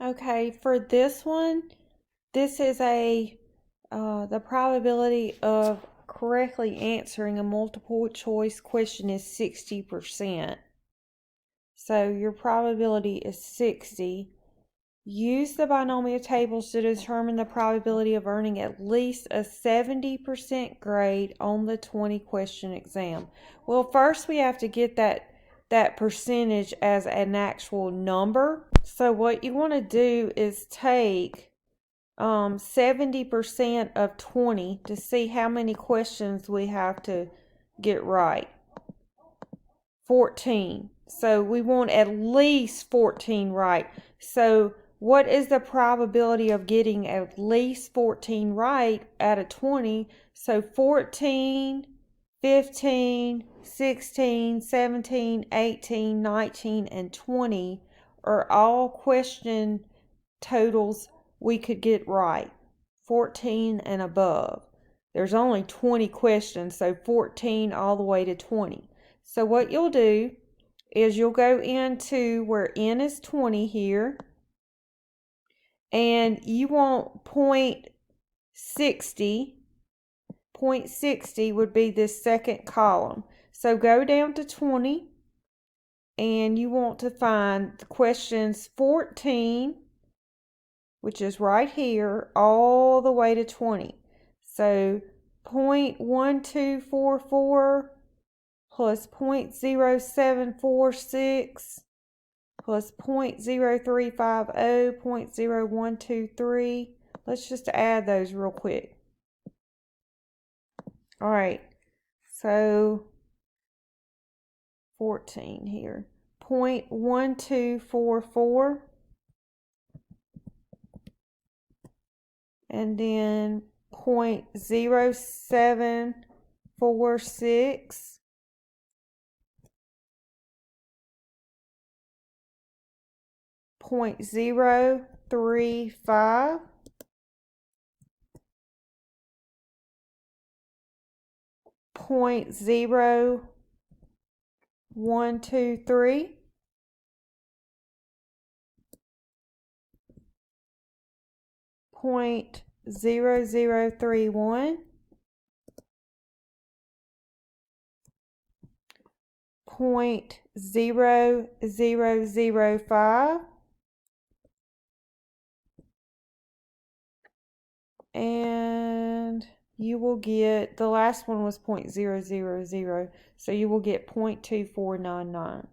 Okay, for this one, this is the probability of correctly answering a multiple choice question is 60%. So your probability is 60. Use the binomial tables to determine the probability of earning at least a 70% grade on the 20 question exam. Well, first we have to get that percentage as an actual number. So what you want to do is take 70% of 20 to see how many questions we have to get right. 14. So we want at least 14 right. So what is the probability of getting at least 14 right out of 20? So 14, 15, 16, 17, 18, 19, and 20 are all question totals we could get right. 14 and above. There's only 20 questions, so 14 all the way to 20. So what you'll do is you'll go into where n is 20 here, and you want 0.60. 0.60 would be this second column. So go down to 20, and you want to find the questions 14, which is right here, all the way to 20. So 0.1244 plus 0.0746 plus 0.0350, 0.0123. Let's just add those real quick. All right, so 14 here. 0.1244 and then 0.0746 0.035 0.0123 0.0031 0.0005 and you will get, the last one was 0.000, so you will get 0.2499.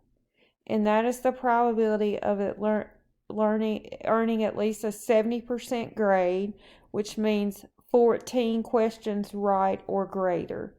And that is the probability of it earning at least a 70% grade, which means 14 questions right or greater.